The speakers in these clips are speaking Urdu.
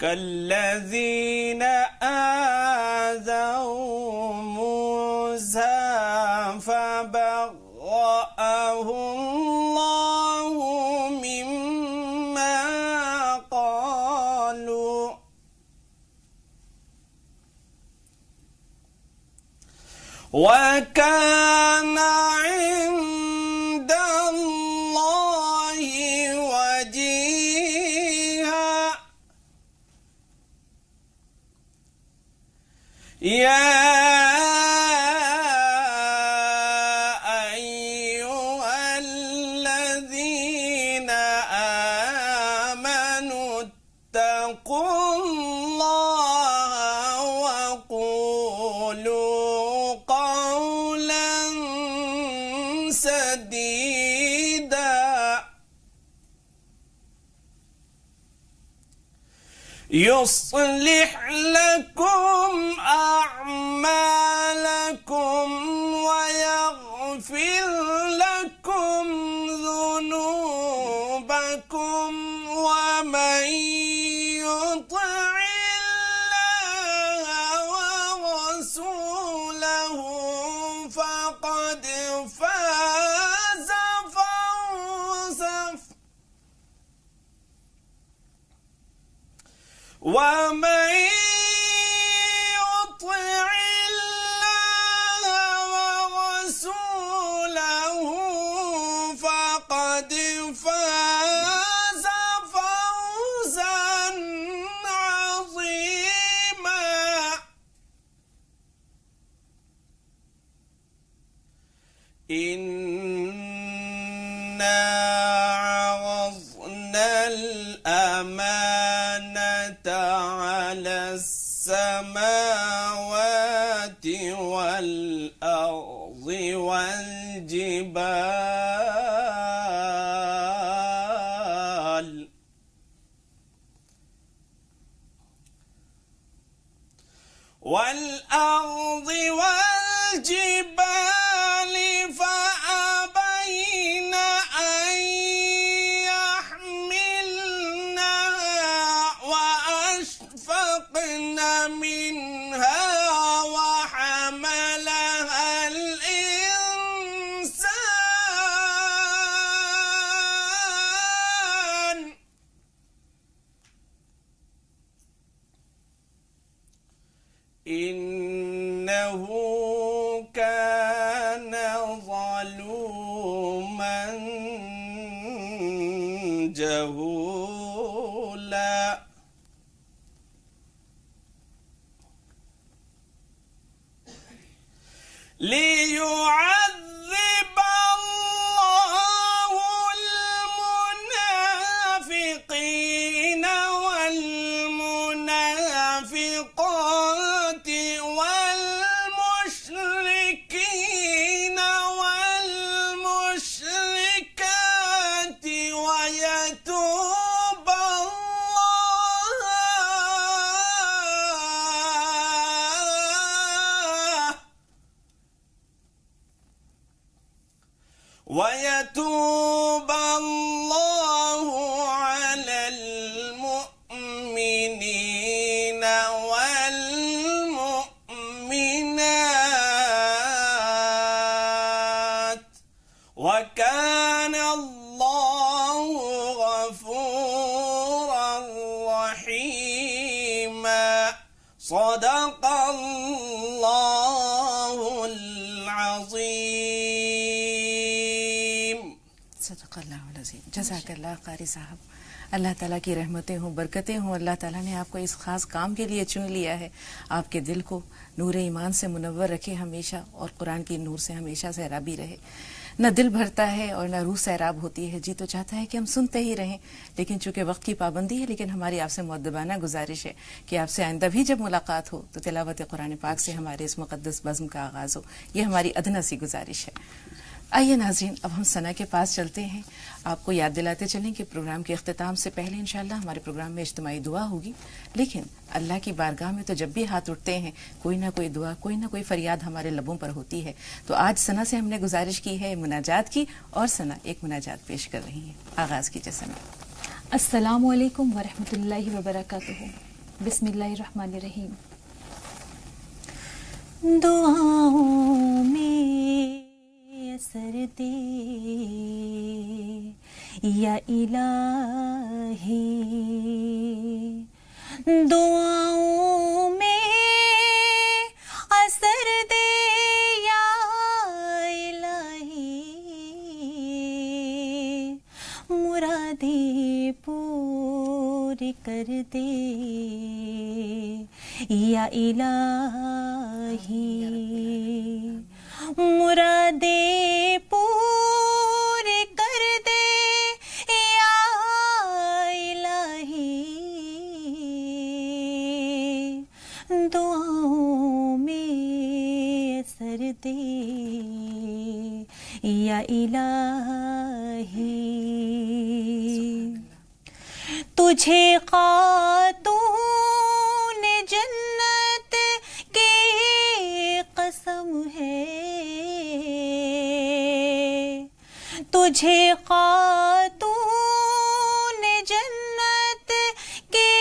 كالذين آذوا موسى فبرأه الله مما قالوا وكان عند الله وجيها يا أيها الذين آمنوا اتقوا الله وقولوا قولا سديدا يصلح لكم أعمالكم ويغفر لكم ذنوبكم ومن يطع الله ورسوله فقد فاز فوزا ومن يطع الله ورسوله فقد فاز فوزا عظيما. إنا عرضنا الأمانة على السماوات والأرض والجبال فأبين أن يحملنها وأشفقن منها وحملها الإنسان إنه كان ظلوما جهولا. ليعذب الله المنافقين والمنافقات والمشركين والمشركات ويتوب الله على المؤمنين والمؤمنات وكان الله غفورا رحيما. صدق الله العظيم. صدق اللہ العظیم. جزاک اللہ قاری صاحب. اللہ تعالیٰ کی رحمتیں ہوں، برکتیں ہوں. اللہ تعالیٰ نے آپ کو اس خاص کام کے لیے چن لیا ہے. آپ کے دل کو نور ایمان سے منور رکھے ہمیشہ، اور قرآن کی نور سے ہمیشہ سیرابی رہے. نہ دل بھرتا ہے اور نہ روح سیراب ہوتی ہے. جی تو چاہتا ہے کہ ہم سنتے ہی رہیں، لیکن چونکہ وقت کی پابندی ہے. لیکن ہماری آپ سے مؤدبانہ گزارش ہے کہ آپ سے آئندہ بھی جب ملاقات ہو تو تلاوت قرآن پاک سے ہمارے اس مقدس بزم کا آغاز ہو. یہ ہماری ادنیٰ سی گزارش ہے. آئیے ناظرین، اب ہم ثنا کے پاس چلتے ہیں. آپ کو یاد دلاتے چلیں کہ پروگرام کے اختتام سے پہلے انشاءاللہ ہمارے پروگرام میں اجتماعی دعا ہوگی. لیکن اللہ کی بارگاہ میں تو جب بھی ہاتھ اٹھتے ہیں کوئی نہ کوئی دعا، کوئی نہ کوئی فریاد ہمارے لبوں پر ہوتی ہے. تو آج ثنا سے ہم نے گزارش کی ہے مناجات کی، اور ثنا ایک مناجات پیش کر رہی ہیں. آغاز کیجیے ثنا. السلام علیکم ورحمۃ اللہ وبرکاتہ. بسم اللہ الرحمن الرحیم. دعاؤں میں اثر دے یا الہی، دعاؤں میں اثر دے یا الہی، مرادیں پوری کر دے یا الہی، مرادیں پوری کر دے یا الہی، دعاؤں میں اثر دے یا الہی. تجھے خاتون جنت کی قسم ہے، تجھے خاتون جنت کی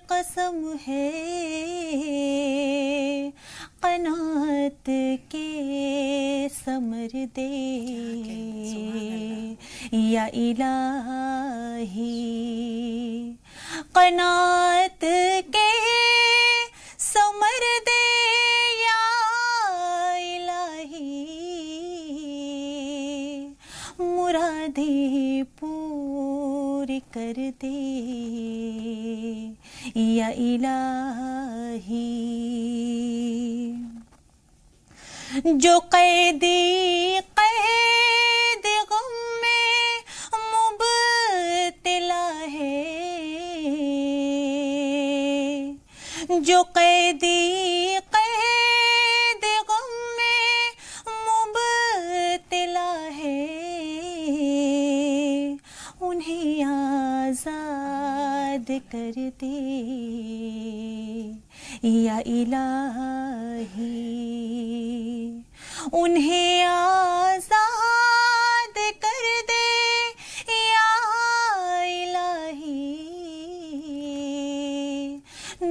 قسم ہے، قناعت کے ثمر دے یا الہی، قناعت کے ثمر دے یا الہی، مرادیں پوری کر دے یا الہی. جو قیدی قید غم میں مبتلا ہے، جو قیدی قید غم میں مبتلا ہے، انہیں آزاد کر دے یا الہی، انہیں آزاد کر دے یا الہی،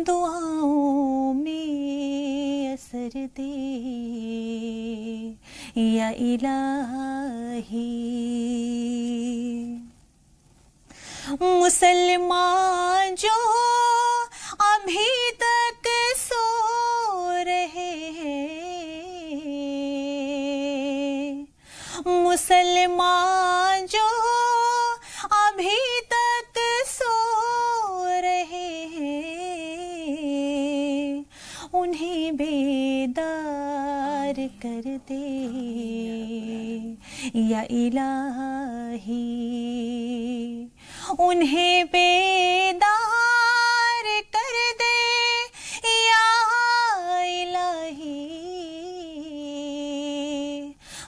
دعاؤں میں اثر دے یا الہی. مسلمان جو ابھی تک سو رہے ہیں، مسلمان جو ابھی تک سو رہے ہیں، انہیں بیدار کر دے یا الہی، انہیں بیدار کر دے یا الہی،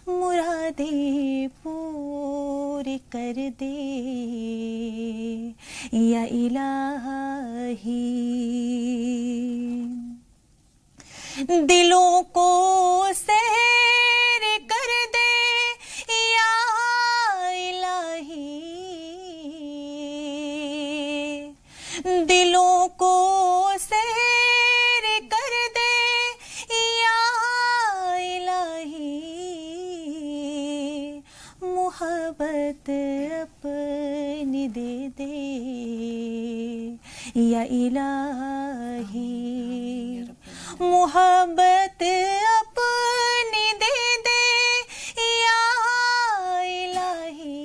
مرادیں پوری کر دے یا الہی. دلوں کو سیر کر دے محبت اپنی دے دے یا الہی، محبت اپنی دے دے یا الہی،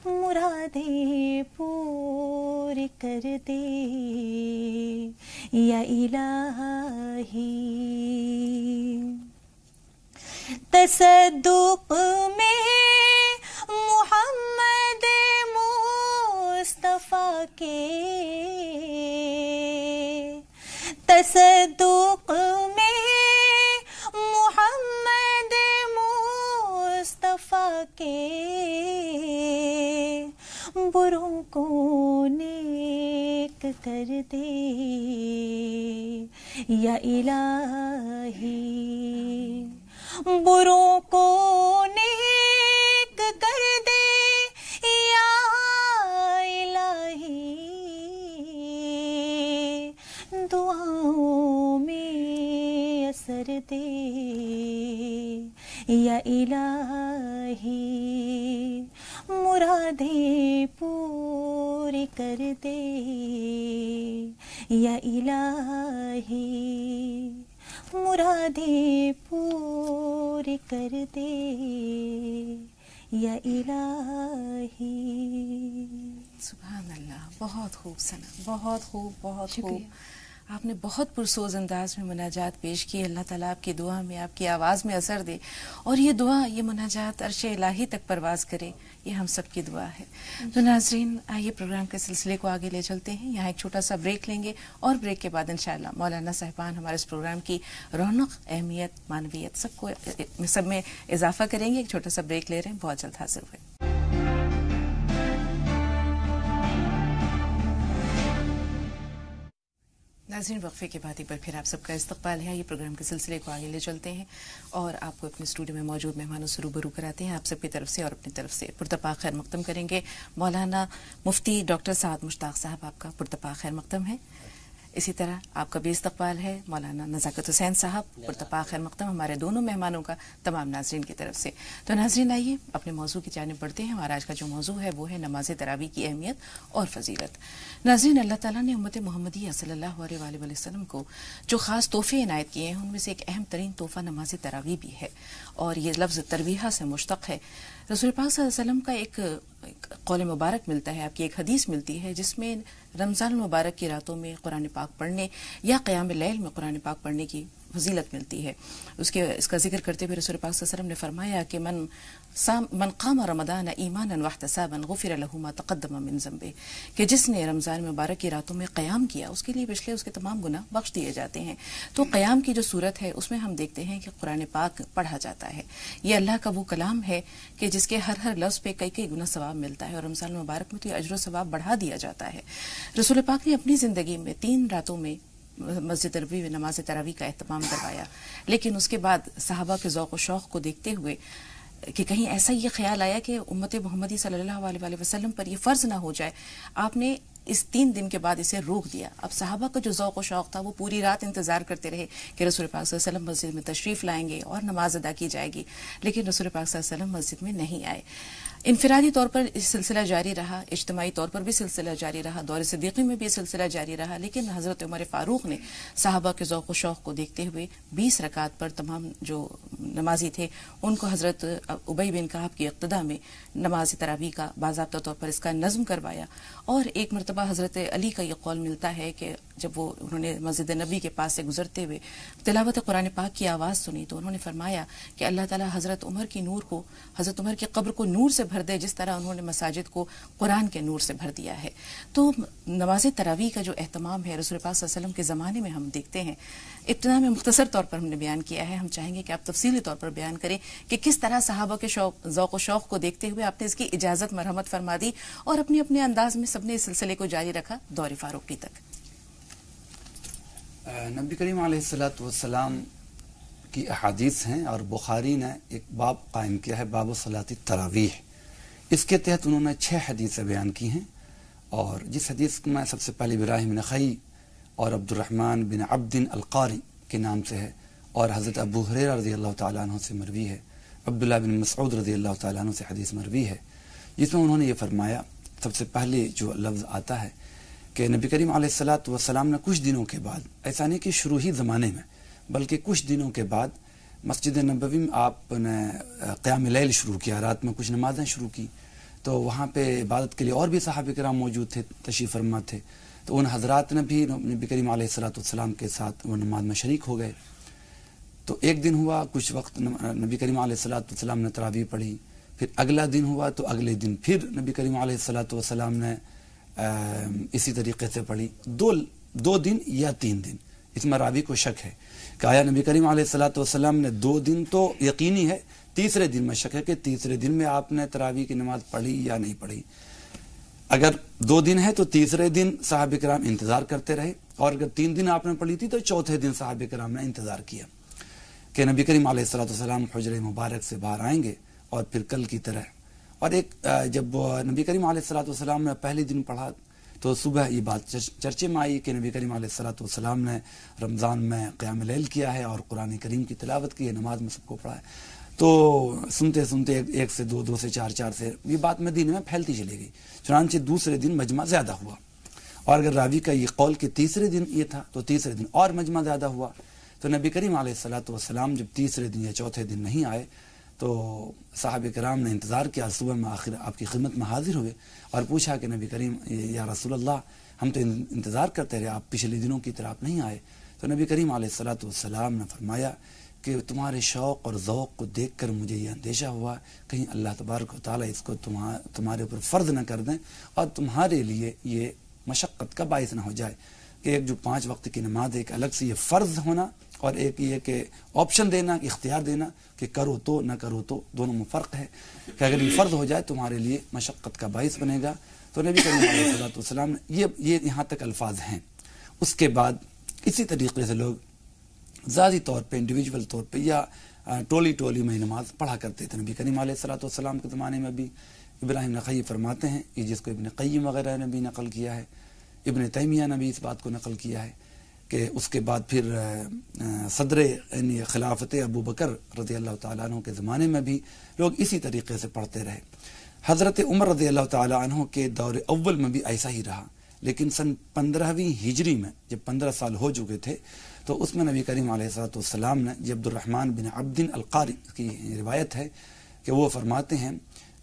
مرادیں پوری کر دے یا الہی، تصدق میں محمد مصطفیٰ کے، تصدق میں محمد مصطفیٰ کے، بروں کو نیک کر دے یا الہی، بروں کو نیک کر دے یا الہی، دعاؤں میں اثر دے یا الہی، مرادیں پوری کر دے یا الہی، مرادیں پوری کر دے یا الہی۔ سبحان اللہ، بہت خوب ثنا، بہت خوب، بہت خوب۔ آپ نے بہت پرسوز انداز میں مناجات پیش کی، اللہ تعالیٰ آپ کی دعا میں، آپ کی آواز میں اثر دے، اور یہ دعا، یہ مناجات عرش الہی تک پرواز کرے، یہ ہم سب کی دعا ہے۔ تو ناظرین، آئیے پروگرام کے سلسلے کو آگے لے چلتے ہیں، یہاں ایک چھوٹا سا بریک لیں گے، اور بریک کے بعد انشاءاللہ مولانا صاحبان ہمارے اس پروگرام کی رونق، اہمیت، معنویت سب میں اضافہ کریں گے۔ ایک چھوٹا سا بریک لے رہے ہیں، بہت جلد حاضر ہوئے۔ ناظرین، وقفے کے بعد ایک بار پھر آپ سب کا استقبال ہے۔ یہ پروگرام کے سلسلے کو آگے لے چلتے ہیں اور آپ کو اپنے اسٹوڈیو میں موجود مہمانوں سے روبرو کراتے ہیں۔ آپ سب کی طرف سے اور اپنی طرف سے پرتپاک خیر مقدم کریں گے۔ مولانا مفتی ڈاکٹر سعد مشتاق صاحب، آپ کا پرتپاک خیر مقدم ہے۔ اسی طرح آپ کا بھی استقبال ہے مولانا نزاکت حسین صاحب، پرتپاک خیر مقدم ہمارے دونوں مہمانوں کا تمام ناظرین کی طرف سے۔ تو ناظرین، آئیے اپنے موضوع کی جانب بڑھتے ہیں، اور آج کا جو موضوع ہے وہ ہے نماز تراویح کی اہمیت اور فضیلت۔ ناظرین، اللہ تعالیٰ نے امت محمدیہ صلی اللہ علیہ وآلہ وسلم کو جو خاص تحفے عنایت کیے ہیں، ان میں سے ایک اہم ترین تحفہ نماز تراویح بھی ہے، اور یہ لفظ ترویحہ سے مشتق ہے۔ رسول پاک صلی اللہ علیہ وسلم کا ایک قول مبارک ملتا ہے، آپ کی ایک حدیث ملتی ہے، جس میں رمضان المبارک کی راتوں میں قرآن پاک پڑھنے یا قیام اللیل میں قرآن پاک پڑھنے کی فضیلت ملتی ہے۔ اس کا ذکر کرتے ہوئے رسول پاک صلی اللہ علیہ وسلم نے فرمایا کہ من قام رمضان ایمانا واحتسابا غفر له ما تقدم من ذنبه، کہ جس نے رمضان مبارک کی راتوں میں قیام کیا، اس کے لیے پچھلے اس کے تمام گناہ بخش دیے جاتے ہیں۔ تو قیام کی جو صورت ہے، اس میں ہم دیکھتے ہیں کہ قرآن پاک پڑھا جاتا ہے۔ یہ اللہ کا وہ کلام ہے کہ جس کے ہر لفظ پہ کئی گنا ثواب ملتا ہے، اور رمضان مبارک میں تو یہ اجر و ثواب بڑھا دیا جاتا ہے۔ رسول پاک نے اپنی زندگی میں 3 راتوں میں مسجد نبوی میں نماز تراویح کا اہتمام کروایا، لیکن اس کے بعد صحابہ کے ذوق و شوق کو دیکھتے ہوئے کہ کہیں ایسا یہ خیال آیا کہ امت محمدی صلی اللہ علیہ وسلم پر یہ فرض نہ ہو جائے، آپ نے اس 3 دن کے بعد اسے روک دیا۔ اب صحابہ کا جو ذوق و شوق تھا، وہ پوری رات انتظار کرتے رہے کہ رسول پاک صلی اللہ علیہ وسلم مسجد میں تشریف لائیں گے اور نماز ادا کی جائے گی، لیکن رسول پاک صلی اللہ علیہ وسلم مسجد میں نہیں آئے۔ انفرادی طور پر اس سلسلہ جاری رہا، اجتماعی طور پر بھی سلسلہ جاری رہا، دور صدیقی میں بھی سلسلہ جاری رہا، لیکن حضرت عمر فاروق نے صحابہ کے ذوق و شوق کو دیکھتے ہوئے 20 رکعت پر تمام جو نمازی تھے ان کو حضرت ابی بن کعب کی اقتداء میں نماز تراویح کا باضابطہ طور پر اس کا نظم کروایا۔ اور ایک مرتبہ حضرت علی کا یہ قول ملتا ہے کہ جب انہوں نے مسجد نبی کے پاس سے گزرتے ہوئے تلاوت قرآن پاک کی آواز سنی تو انہوں نے فرمایا کہ اللہ تعالیٰ حضرت عمر کی قبر کو نور سے بھر دے، جس طرح انہوں نے مساجد کو قرآن کے نور سے بھر دیا ہے۔ تو نماز تراویح کا جو اہتمام ہے رسول پاک صلی اللہ علیہ وسلم کے زمانے میں ہم دیکھتے ہیں۔ ابتدا میں مختصر طور پر ہم نے بیان کیا ہے، ہم چاہیں گے کہ آپ تفصیلی طور پر بیان کریں کہ کس طرح صحابہ کے ذوق و شوق کو دیکھتے ہوئے آپ نے اس کی اجازت مرحمت فرما دی، اور اپنے اپنے انداز میں سب نے اس سلسلے کو جاری رکھا دور فاروقی تک۔ نبی کریم علیہ الصلوۃ والسلام کی احادیث ہیں، اور بخاری نے ایک باب قائم کیا ہے، باب صلاۃ التراویح۔ اس کے تحت انہوں نے 6 حدیثیں بیان کی ہیں، اور جس حدیث کو میں سب سے پہلے ابراہیم نخعی اور عبد الرحمن بن عبد القاری کے نام سے ہے، اور حضرت ابو ہریرہ رضی اللہ تعالیٰ عنہ سے مروی ہے، عبداللہ بن مسعود رضی اللہ تعالیٰ عنہ سے حدیث مروی ہے، جس میں انہوں نے یہ فرمایا، سب سے پہلے جو لفظ آتا ہے کہ نبی کریم علیہ الصلوۃ والسلام نے کچھ دنوں کے بعد، ایسا نہیں کہ شروع ہی زمانے میں بلکہ کچھ دنوں کے بعد مسجد نبوی میں آپ نے قیام لیل شروع کیا، رات میں کچھ نمازیں شروع کی، تو وہاں پہ عبادت کے لیے اور بھی صحابہ کرام موجود تھے، تشریف فرما تھے، تو ان حضرات نے بھی نبی کریم علیہ الصلوۃ والسلام کے ساتھ وہ نماز میں شریک ہو گئے۔ تو ایک دن ہوا، کچھ وقت نبی کریم علیہ الصلوۃ والسلام نے تراویح پڑھی، پھر اگلا دن ہوا تو اگلے دن پھر نبی کریم علیہ الصلوۃ والسلام نے اسی طریقے سے پڑھی، دو دن یا 3 دن، اس میں راوی کو شک ہے کہ آیا نبی کریم علیہ الصلوۃ والسلام نے 2 دن تو یقینی ہے، تیسرے دن میں شک ہے کہ تیسرے دن میں آپ نے تراویح کی نماز پڑھی یا نہیں پڑھی۔ اگر 2 دن ہے تو تیسرے دن صحابہ کرام انتظار کرتے رہے، اور اگر 3 دن آپ نے پڑھی تھی تو چوتھے دن صحابہ کرام نے انتظار کیا کہ نبی کریم علیہ الصلوۃ والسلام حجرہ مبارک سے باہر آئیں گے اور پھر کل کی طرح۔ اور جب نبی کریم علیہ الصلوۃ والسلام نے پہلے دن پڑھا تو صبح یہ بات چرچے میں آئی کہ نبی کریم علیہ الصلوۃ والسلام نے رمضان میں قیام لیل کیا ہے اور قرآن کریم کی تلاوت کی ہے، نماز میں سب کو پڑھا ہے۔ تو سنتے سنتے 1 سے 2، 2 سے 4، 4 سے یہ بات مدینے میں پھیلتی چلی گئی، چنانچہ دوسرے دن مجمع زیادہ ہوا، اور اگر راوی کا یہ قول کہ تیسرے دن یہ تھا تو تیسرے دن اور مجمع زیادہ ہوا۔ تو نبی کریم علیہ الصلوۃ والسلام جب تیسرے دن یا چوتھے دن نہیں آئے تو صحابہ کرام نے انتظار کیا، صبح میں آخر آپ کی خدمت میں حاضر ہوئے اور پوچھا کہ نبی کریم یا رسول اللہ، ہم تو انتظار کرتے رہے، آپ پچھلے دنوں کی طرح آپ نہیں آئے۔ تو نبی کریم علیہ الصلوۃ والسلام نے فرمایا کہ تمہارے شوق اور ذوق کو دیکھ کر مجھے یہ اندیشہ ہوا کہیں اللہ تبارک و تعالیٰ اس کو تمہارے اوپر فرض نہ کر دیں اور تمہارے لیے یہ مشقت کا باعث نہ ہو جائے کہ ایک جو 5 وقت کی نماز ہے، ایک الگ سے یہ فرض ہونا، اور ایک یہ کہ آپشن دینا، اختیار دینا کہ کرو تو نہ کرو تو، دونوں میں فرق ہے کہ اگر یہ فرض ہو جائے تمہارے لیے مشقت کا باعث بنے گا۔ تو نبی کریم علیہ الصلوۃ والسلام نے یہ یہاں تک الفاظ ہیں۔ اس کے بعد اسی طریقے سے لوگ ذاتی طور پہ، انڈیویجول طور پہ یا ٹولی میں نماز پڑھا کرتے تھے۔ نبی کریم علیہ الصلوۃ والسلام کے زمانے میں بھی ابراہیم نخعی فرماتے ہیں، یہ جس کو ابن قیم وغیرہ نے بھی نقل کیا ہے، ابن تیمیہ نے بھی اس بات کو نقل کیا ہے کہ اس کے بعد پھر صدر یعنی خلافت ابو بکر رضی اللہ تعالیٰ عنہ کے زمانے میں بھی لوگ اسی طریقے سے پڑھتے رہے۔ حضرت عمر رضی اللہ تعالیٰ عنہ کے دور اول میں بھی ایسا ہی رہا، لیکن سن 15ویں ہجری میں جب 15 سال ہو چکے تھے تو اس میں نبی کریم علیہ الصلوۃ والسلام نے، یہ عبد الرحمن بن عبد القاری کی روایت ہے کہ وہ فرماتے ہیں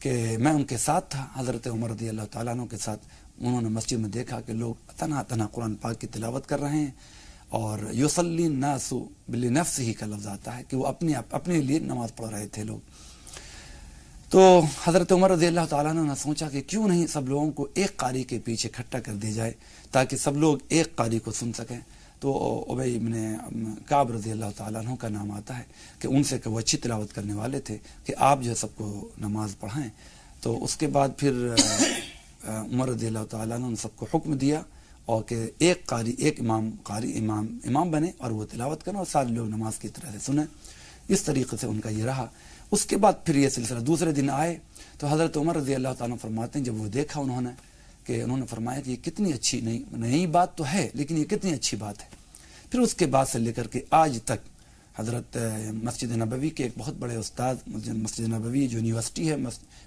کہ میں ان کے ساتھ تھا، حضرت عمر رضی اللہ تعالیٰ عنہ کے ساتھ۔ انہوں نے مسجد میں دیکھا کہ لوگ تنہا قرآن پاک کی تلاوت کر رہے ہیں، اور یصلی الناس بلنفسہ کا لفظ آتا ہے کہ وہ اپنے لیے نماز پڑھ رہے تھے لوگ۔ تو حضرت عمر رضی اللہ تعالیٰ عنہ نے سوچا کہ کیوں نہیں سب لوگوں کو ایک قاری کے پیچھے اکٹھا کر دیا جائے تاکہ سب لوگ ایک قاری کو سن سکیں۔ تو ابی بن کعب رضی اللہ تعالیٰ عنہ کا نام آتا ہے کہ ان سے کہ وہ اچھی تلاوت کرنے والے تھے کہ آپ جو سب کو نماز پڑھائیں۔ تو اس کے بعد پھر عمر رضی اللہ تعالیٰ عنہ نے سب کو حکم دیا اور کہ ایک قاری، ایک امام بنے اور وہ تلاوت کریں اور سارے لوگ نماز کی طرح سے سنیں۔ اس طریقے سے ان کا یہ رہا۔ اس کے بعد پھر یہ سلسلہ دوسرے دن آئے تو حضرت عمر رضی اللہ تعالیٰ فرماتے ہیں جب وہ دیکھا انہوں نے فرمایا کہ یہ کتنی اچھی نئی بات تو ہے لیکن یہ کتنی اچھی بات ہے۔ پھر اس کے بعد سے لے کر کے آج تک حضرت مسجد نبوی کے ایک بہت بڑے استاد، مسجد نبوی جو یونیورسٹی ہے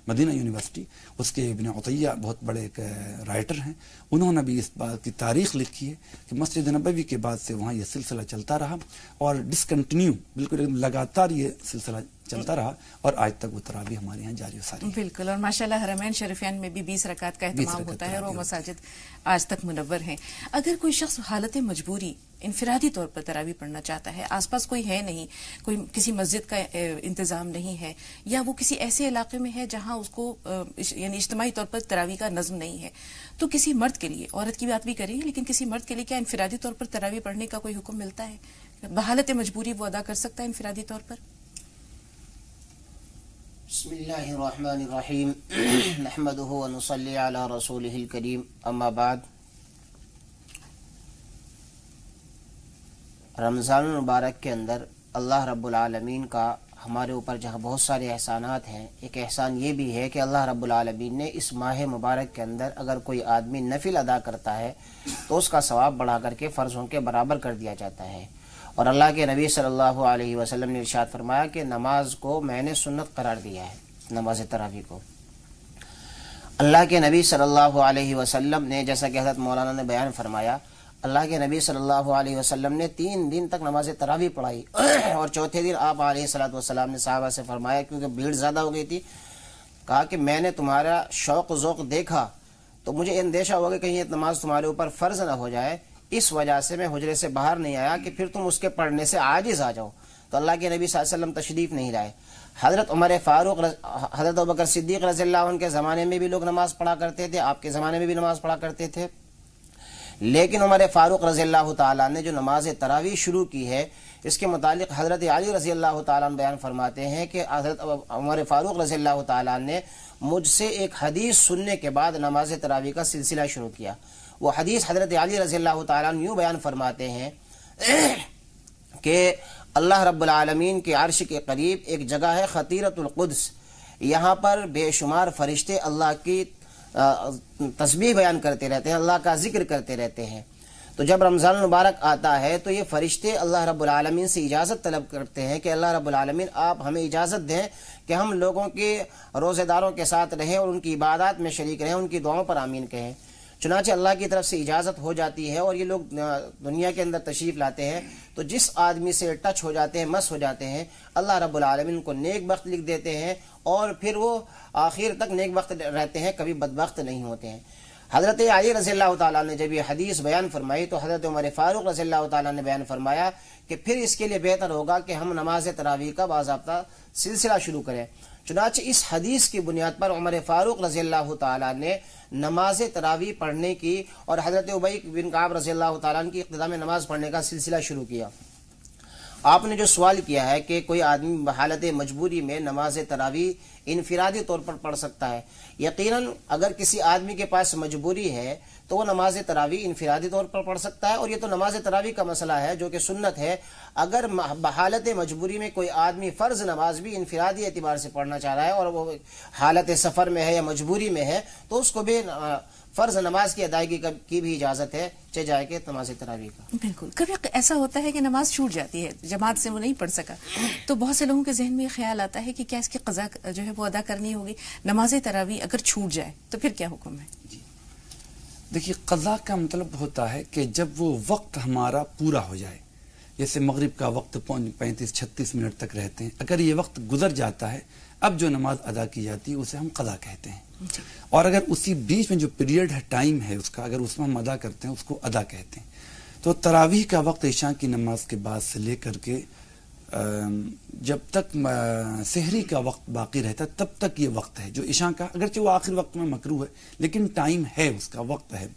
مدینہ یونیورسٹی، اس کے ابن عطیہ بہت بڑے ایک رائٹر ہیں، انہوں نے بھی اس بات کی تاریخ لکھی ہے کہ مسجد نبوی کے بعد سے وہاں یہ سلسلہ چلتا رہا اور ڈسکنٹینیو، بالکل لگاتار یہ سلسلہ چلتا رہا اور آج تک وہ تراویح ہمارے یہاں جاری و ساری ہے۔ بالکل، اور ماشاءاللہ حرمین شریفین میں بھی 20 رکعت کا اہتمام ہوتا ہے اور وہ مساجد آج تک منور ہیں۔ اگر کوئی شخص حالت مجبوری انفرادی طور پر تراویح پڑھنا چاہتا ہے، آس پاس کوئی ہے نہیں، کوئی کسی مسجد کا انتظام نہیں ہے، یا وہ کسی ایسے علاقے میں ہے جہاں اس کو یعنی اجتماعی طور پر تراویح کا نظم نہیں ہے، تو کسی مرد کے لیے، عورت کی بات بھی کریں گے لیکن کسی مرد کے لیے کیا انفرادی طور پر تراویح پڑھنے کا کوئی حکم ملتا ہے؟ بحالت مجبوری وہ ادا کر سکتا ہے انفرادی طور پر؟ بسم اللہ الرحمن الرحیم نحمدہ ونصلی علی رسولہ الکریم، اما بعد۔ رمضان المبارک کے اندر اللہ رب العالمین کا ہمارے اوپر جہاں بہت سارے احسانات ہیں، ایک احسان یہ بھی ہے کہ اللہ رب العالمین نے اس ماہ مبارک کے اندر اگر کوئی آدمی نفل ادا کرتا ہے تو اس کا ثواب بڑھا کر کے فرضوں کے برابر کر دیا جاتا ہے، اور اللہ کے نبی صلی اللہ علیہ وسلم نے ارشاد فرمایا کہ نماز کو میں نے سنت قرار دیا ہے، نماز تراویح کو۔ اللہ کے نبی صلی اللہ علیہ وسلم نے، جیسا کہ حضرت مولانا نے بیان فرمایا، اللہ کے نبی صلی اللہ علیہ وسلم نے 3 دن تک نماز تراویح پڑھائی اور چوتھے دن آپ علیہ السلام نے صحابہ سے فرمایا، کیونکہ بھیڑ زیادہ ہو گئی تھی، کہا کہ میں نے تمہارا شوق و ذوق دیکھا تو مجھے اندیشہ ہو گیا کہیں یہ نماز تمہارے اوپر فرض نہ ہو جائے، اس وجہ سے میں حجرے سے باہر نہیں آیا کہ پھر تم اس کے پڑھنے سے عاجز آ جاؤ۔ تو اللہ کے نبی صلی اللہ علیہ وسلم تشریف نہیں لائے۔ حضرت عمر فاروق، حضرت ابوبکر صدیق رضی اللہ عنہ کے زمانے میں بھی لوگ نماز پڑھا کرتے تھے، آپ کے زمانے میں بھی نماز پڑھا کرتے تھے، لیکن عمر فاروق رضی اللہ تعالیٰ نے جو نماز تراویح شروع کی ہے، اس کے متعلق حضرت علی رضی اللہ تعالیٰ عنہ بیان فرماتے ہیں کہ حضرت عمر فاروق رضی اللہ تعالیٰ نے مجھ سے ایک حدیث سننے کے بعد نماز تراویح کا سلسلہ شروع کیا۔ وہ حدیث حضرت علی رضی اللہ تعالیٰ عنہ یوں بیان فرماتے ہیں کہ اللہ رب العالمین کے عرش کے قریب ایک جگہ ہے خطیرۃ القدس، یہاں پر بے شمار فرشتے اللہ کی تسبیح بیان کرتے رہتے ہیں، اللہ کا ذکر کرتے رہتے ہیں۔ تو جب رمضان المبارک آتا ہے تو یہ فرشتے اللہ رب العالمین سے اجازت طلب کرتے ہیں کہ اللہ رب العالمین آپ ہمیں اجازت دیں کہ ہم لوگوں کے روزہ داروں کے ساتھ رہیں اور ان کی عبادات میں شریک رہیں، ان کی دعاؤں پر آمین کہیں۔ چنانچہ اللہ کی طرف سے اجازت ہو جاتی ہے اور یہ لوگ دنیا کے اندر تشریف لاتے ہیں، تو جس آدمی سے ٹچ ہو جاتے ہیں، مس ہو جاتے ہیں، اللہ رب العالمین کو نیک بخت لکھ دیتے ہیں اور پھر وہ آخر تک نیک بخت رہتے ہیں، کبھی بدبخت نہیں ہوتے ہیں۔ حضرت علی رضی اللہ تعالیٰ نے جب یہ حدیث بیان فرمائی تو حضرت عمر فاروق رضی اللہ تعالیٰ نے بیان فرمایا کہ پھر اس کے لیے بہتر ہوگا کہ ہم نماز تراویح کا باضابطہ سلسلہ شروع کریں۔ چنانچہ اس حدیث کی بنیاد پر عمر فاروق رضی اللہ تعالیٰ نے نماز تراویح پڑھنے کی اور حضرت ابی بن کعب رضی اللہ تعالیٰ عنہ کی اقتداء میں نماز پڑھنے کا سلسلہ شروع کیا۔ آپ نے جو سوال کیا ہے کہ کوئی آدمی بحالت مجبوری میں نماز تراویح انفرادی طور پر پڑھ سکتا ہے، یقیناً اگر کسی آدمی کے پاس مجبوری ہے تو وہ نماز تراویح انفرادی طور پر پڑھ سکتا ہے، اور یہ تو نماز تراویح کا مسئلہ ہے جو کہ سنت ہے۔ اگر بحالت مجبوری میں کوئی آدمی فرض نماز بھی انفرادی اعتبار سے پڑھنا چاہ رہا ہے اور وہ حالت سفر میں ہے یا مجبوری میں ہے تو اس کو بھی فرض نماز کی ادائیگی کی بھی اجازت ہے، چاہے جائے کہ نماز تراویح کا۔ بالکل، کبھی ایسا ہوتا ہے کہ نماز چھوٹ جاتی ہے، جماعت سے وہ نہیں پڑھ سکا، تو بہت سے لوگوں کے ذہن میں خیال آتا ہے کہ کیا اس کی قضا جو ہے وہ ادا کرنی ہوگی۔ نماز تراویح اگر چھوٹ جائے تو پھر کیا حکم ہے؟ جی دیکھیے، قضا کا مطلب ہوتا ہے کہ جب وہ وقت ہمارا پورا ہو جائے، جیسے مغرب کا وقت 35-36 منٹ تک رہتے ہیں، اگر یہ وقت گزر جاتا ہے اب جو نماز ادا کی جاتی ہے اسے ہم قضا کہتے ہیں، اور اگر اسی بیچ میں جو پیریڈ ہے، ٹائم ہے اس کا، اگر اس میں ہم ادا کرتے ہیں اس کو ادا کہتے ہیں۔ تو تراویح کا وقت عشاء کی نماز کے بعد سے لے کر کے جب تک سحری کا وقت باقی رہتا ہے تب تک یہ وقت ہے جو عشاء کا، اگرچہ وہ آخر وقت میں مکروہ ہے لیکن ٹائم ہے، اس کا وقت ہے،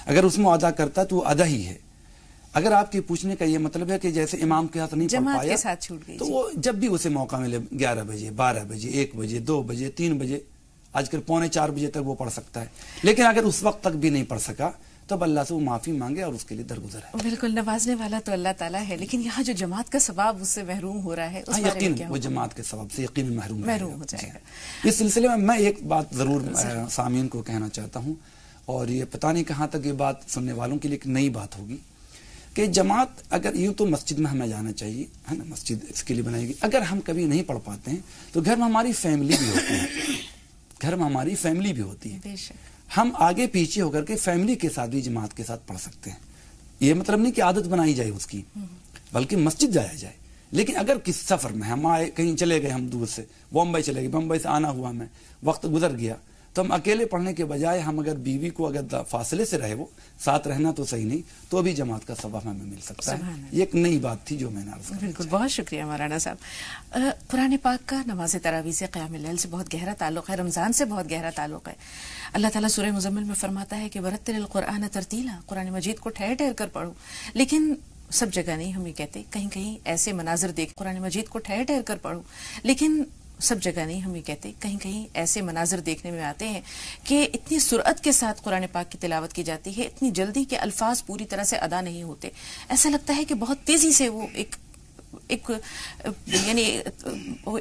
اگر اس میں ادا کرتا ہے تو وہ ادا ہی ہے۔ اگر آپ کے پوچھنے کا یہ مطلب ہے کہ جیسے امام کے ہاتھ نہیں پڑھ پایا کے ساتھ چھوٹ گئی، تو وہ جب بھی اسے موقع ملے 11 بجے 12 بجے 1 بجے 2 بجے 3 بجے، آج کل 3:45 بجے تک وہ پڑھ سکتا ہے، لیکن اگر اس وقت تک بھی نہیں پڑھ سکا تو اب اللہ سے وہ معافی مانگے اور اس کے لیے درگزر ہے۔ بالکل، نوازنے والا تو اللہ تعالیٰ ہے، لیکن یہاں جو جماعت کا ثواب اس سے محروم ہو رہا ہے، اس بارے میں کیا؟ وہ جماعت کے ثواب سے یقیناً محروم ہو جائے گا۔ اس سلسلے میں ایک بات ضرور سامعین کو کہنا چاہتا ہوں، اور یہ پتہ نہیں کہاں تک یہ بات سننے والوں کے لیے ایک نئی بات ہوگی کہ جماعت اگر یوں تو مسجد میں ہمیں جانا چاہیے، ہے نا، مسجد اس کے لیے بنائی گئی، اگر ہم کبھی نہیں پڑھ پاتے ہیں تو گھر میں ہماری فیملی بھی ہوتی ہے، گھر میں ہماری فیملی بھی ہوتی ہے، ہم آگے پیچھے ہو کر کے فیملی کے ساتھ بھی جماعت کے ساتھ پڑھ سکتے ہیں۔ یہ مطلب نہیں کہ عادت بنائی جائے اس کی، بلکہ مسجد جایا جائے۔ لیکن اگر کس سفر میں ہم آئے، کہیں چلے گئے، ہم دور سے بمبئی چلے گئے، بمبئی سے آنا ہوا ہمیں، وقت گزر گیا، تو ہم اکیلے پڑھنے کے بجائے ہم اگر بیوی کو اگر فاصلے سے رہے، وہ ساتھ رہنا تو صحیح نہیں، تو بھی جماعت کا ثواب ہمیں مل سکتا ہے۔ یہ ایک نئی بات تھی جو میں نے عرض کی۔ بالکل، بہت شکریہ مولانا صاحب۔ قرآن پاک کا نماز تراویح سے، قیام اللیل سے بہت گہرا تعلق ہے، رمضان سے بہت گہرا تعلق ہے۔ اللہ تعالیٰ سورہ مزمل میں فرماتا ہے کہ ورتل القرآن ترتیلا، قرآن مجید کو ٹھہر ٹھہر کر پڑھو، لیکن سب جگہ نہیں ہم یہ کہتے، کہیں کہیں ایسے مناظر دیکھ قرآن مجید کو ٹھہر ٹھہر کر پڑھو، لیکن سب جگہ نہیں ہم یہ کہتے، کہیں کہیں ایسے مناظر دیکھنے میں آتے ہیں کہ اتنی سرعت کے ساتھ قرآن پاک کی تلاوت کی جاتی ہے، اتنی جلدی کہ الفاظ پوری طرح سے ادا نہیں ہوتے، ایسا لگتا ہے کہ بہت تیزی سے وہ ایک ایک یعنی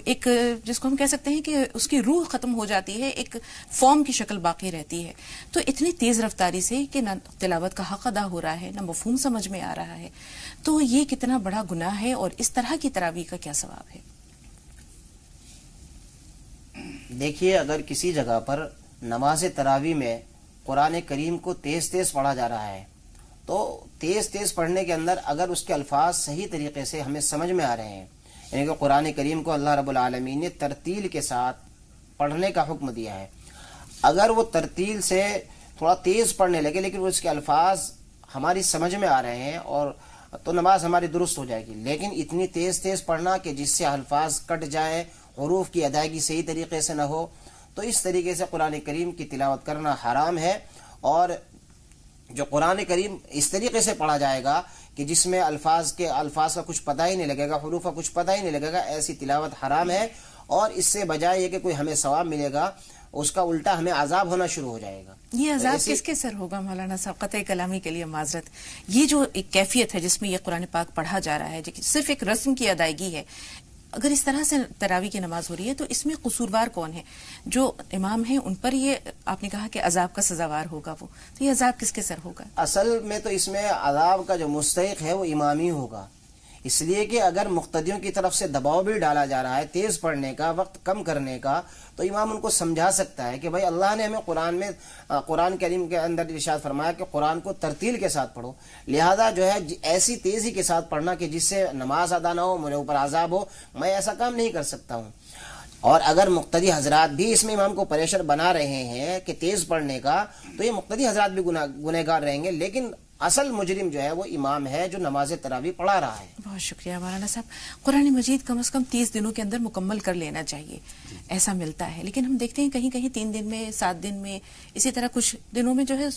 ایک جس کو ہم کہہ سکتے ہیں کہ اس کی روح ختم ہو جاتی ہے، ایک فارم کی شکل باقی رہتی ہے. تو اتنی تیز رفتاری سے کہ نہ تلاوت کا حق ادا ہو رہا ہے، نہ مفہوم سمجھ میں آ رہا ہے، تو یہ کتنا بڑا گناہ ہے، اور اس طرح کی تراویح کا کیا ثواب ہے؟ دیکھیے، اگر کسی جگہ پر نماز تراویح میں قرآن کریم کو تیز تیز پڑھا جا رہا ہے، تو تیز تیز پڑھنے کے اندر اگر اس کے الفاظ صحیح طریقے سے ہمیں سمجھ میں آ رہے ہیں، یعنی کہ قرآن کریم کو اللہ رب العالمین نے ترتیل کے ساتھ پڑھنے کا حکم دیا ہے، اگر وہ ترتیل سے تھوڑا تیز پڑھنے لگے لیکن وہ اس کے الفاظ ہماری سمجھ میں آ رہے ہیں، اور تو نماز ہماری درست ہو جائے گی. لیکن اتنی تیز تیز پڑھنا کہ جس سے الفاظ کٹ جائیں، حروف کی ادائیگی صحیح طریقے سے نہ ہو، تو اس طریقے سے قرآن کریم کی تلاوت کرنا حرام ہے. اور جو قرآن کریم اس طریقے سے پڑھا جائے گا کہ جس میں الفاظ کا کچھ پتہ ہی نہیں لگے گا، حروف کا کچھ پتہ ہی نہیں لگے گا، ایسی تلاوت حرام ہے. اور اس سے بجائے یہ کہ کوئی ہمیں ثواب ملے گا، اس کا الٹا ہمیں عذاب ہونا شروع ہو جائے گا. یہ عذاب کس کے سر ہوگا مولانا صاحب؟ قطع کلامی کے لیے معذرت، یہ جو ایک کیفیت ہے جس میں یہ قرآن پاک پڑھا جا رہا ہے، جو صرف ایک رسم کی ادائیگی ہے، اگر اس طرح سے تراویح کی نماز ہو رہی ہے تو اس میں قصوروار کون ہے؟ جو امام ہیں ان پر یہ آپ نے کہا کہ عذاب کا سزاوار ہوگا وہ، تو یہ عذاب کس کے سر ہوگا؟ اصل میں تو اس میں عذاب کا جو مستحق ہے وہ امام ہی ہوگا، اس لیے کہ اگر مقتدیوں کی طرف سے دباؤ بھی ڈالا جا رہا ہے تیز پڑھنے کا، وقت کم کرنے کا، تو امام ان کو سمجھا سکتا ہے کہ بھائی اللہ نے ہمیں قرآن کریم کے اندر ارشاد فرمایا کہ قرآن کو ترتیل کے ساتھ پڑھو، لہذا جو ہے ایسی تیزی کے ساتھ پڑھنا کہ جس سے نماز ادا نہ ہو، میرے اوپر عذاب ہو، میں ایسا کام نہیں کر سکتا ہوں. اور اگر مقتدی حضرات بھی اس میں امام کو پریشر بنا رہے ہیں کہ تیز پڑھنے کا، تو یہ مقتدی حضرات بھی گنہگار رہیں گے، لیکن اصل مجرم جو ہے وہ امام ہے جو نماز تراویح پڑھا رہا ہے. بہت شکریہ مولانا صاحب. قرآن مجید کم از کم 30 دنوں کے اندر مکمل کر لینا چاہیے، ایسا ملتا ہے، لیکن ہم دیکھتے ہیں کہیں کہیں 3 دن میں، 7 دن میں، اسی طرح کچھ دنوں میں جو ہے